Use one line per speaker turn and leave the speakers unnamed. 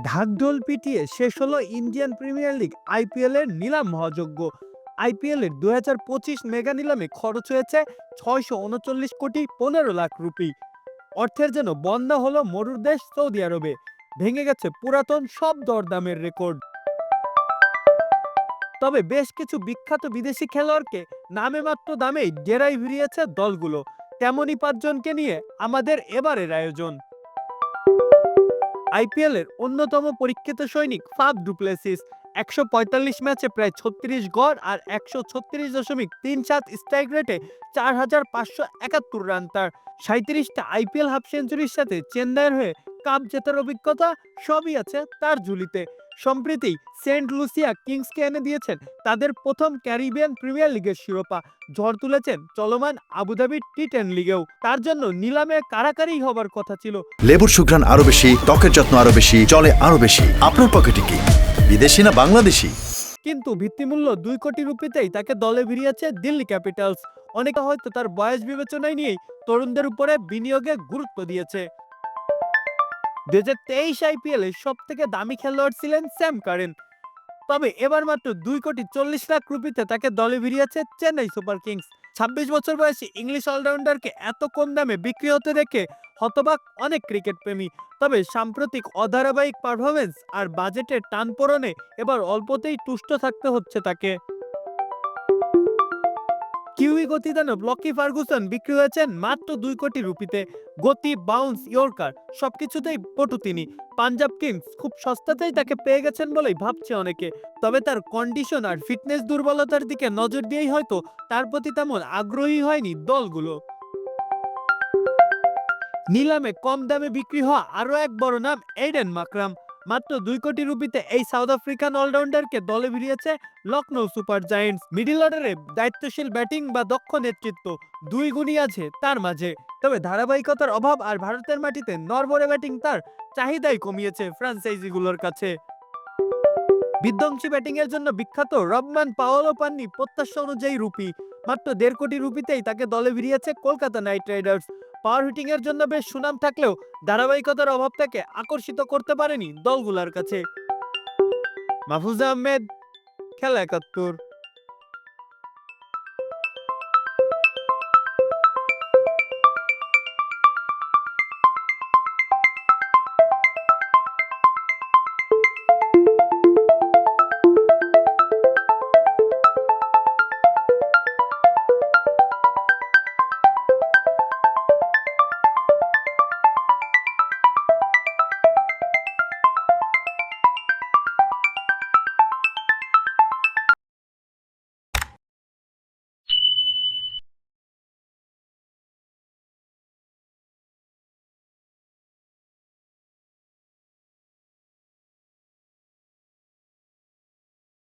ঢাকঢোল পিটিয়ে শেষ হলো ইন্ডিয়ান প্রিমিয়ার লিগ আইপিএল এর নিলাম মহাযজ্ঞ। আইপিএল এর 2025 মেগা নিলামে খরচ হয়েছে 639 কোটি 15 লাখ রুপি। অর্থের যেন বন্যা হলো মরুর দেশ সৌদি আরবে। ভেঙে গেছে পুরাতন সব দরদামের রেকর্ড। তবে বেশ কিছু বিখ্যাত বিদেশি খেলোয়াড়কে নামে মাত্র দামেই ডেরায় ভিড়িয়েছে দলগুলো। তেমনই 5 জনকে নিয়ে আমাদের এবারের আয়োজন। আইপিএল এর অন্যতম পরীক্ষিত সৈনিক ফাফ ডুপ্লেসিস 145 ম্যাচে প্রায় 36 গড় আর 136.37 স্ট্রাইক রেটে 4,571 রান তার। 37টা আইপিএল হাফ সেঞ্চুরির সাথে চেন্নাইয়ের হয়ে কাপ জেতার অভিজ্ঞতা সবই আছে তার ঝুলিতে। সম্প্রতি সেন্ট লুসিয়া কিংসকে এনে দিয়েছেন তাদের প্রথম ক্যারিবিয়ান প্রিমিয়ার লিগের শিরোপা। ঝড় তুলেছেন চলমান আবুধাবি টি10 লিগেও। তার জন্য নিলামে কারাকারি হবার কথা ছিল।
লেবুর সুঘ্রাণ আরো বেশি, ত্বকের যত্ন আরো বেশি, চলে আরো বেশি। আপনার পকেটে কি বিদেশি না বাংলাদেশি?
কিন্তু ভিত্তিমূল্য 2 কোটি রুপিতেই তাকে দলে ভিড়িয়েছে দিল্লি ক্যাপিটালস। অনেকে হয়তো তার বয়স বিবেচনায় নিয়েই তরুণদের উপরে বিনিয়োগে গুরুত্ব দিয়েছে। 2023 আইপিএল এর সব থেকে দামি খেলোয়াড় ছিলেন স্যাম কারেন। তবে এবার মাত্র 2,40,00,000 রুপিতে তাকে দলে ভিড়িয়েছে চেন্নাই সুপার কিংস। 26 বছর বয়সী ইংলিশ অলরাউন্ডারকে এত কম দামে বিক্রি হতে দেখে হতবাক অনেক ক্রিকেট প্রেমী। তবে সাম্প্রতিক অধারাবাহিক পারফরমেন্স আর বাজেটের টানপোড়েনে এবার অল্পতেই তুষ্ট থাকতে হচ্ছে তাকে। কিউই গতিদানব লকি ফার্গুসন বিক্রি হয়েছেন মাত্র 2 কোটি রুপিতে। গতি, বাউন্স, ইয়র্কার সবকিছুতেই পটু তিনি। পাঞ্জাব কিংস খুব সস্তাতেই তাকে পেয়ে গেছেন বলেই ভাবছে অনেকে। তবে তার কন্ডিশন আর ফিটনেস দুর্বলতার দিকে নজর দিয়েই হয়তো তার প্রতি তেমন আগ্রহী হয়নি দলগুলো। নিলামে কম দামে বিক্রি হওয়া আরো এক বড় নাম এইডেন মাকরাম। মাত্র 2 কোটি রুপিতে এই সাউথ আফ্রিকান অলরাউন্ডারকে দলে ভিড়িয়েছে লখনৌ সুপার জায়ান্টস। মিডল অর্ডারে দায়িত্বশীল ব্যাটিং বা দক্ষ নেতৃত্ব দুই গুণই আছে তার মাঝে। তবে ধারাবাহিকতার অভাব আর ভারতের মাটিতে নড়বড়ে ব্যাটিং তার চাহিদাই কমিয়েছে ফ্র্যাঞ্চাইজিগুলোর কাছে। বিধ্বংসী ব্যাটিং এর জন্য বিখ্যাত রবমান পাওয়ালও পাননি প্রত্যাশা অনুযায়ী রুপি। মাত্র 1.5 কোটি রুপিতেই তাকে দলে ভিড়িয়েছে Kolkata knight riders. Power hitting এর জন্য বেশ সুনাম থাকলেও ধারাবাহিকতার অভাব তাকে আকর্ষিত করতে পারেনি দলগুলোর কাছে। মাহফুজা আহমেদ, খেলা 71।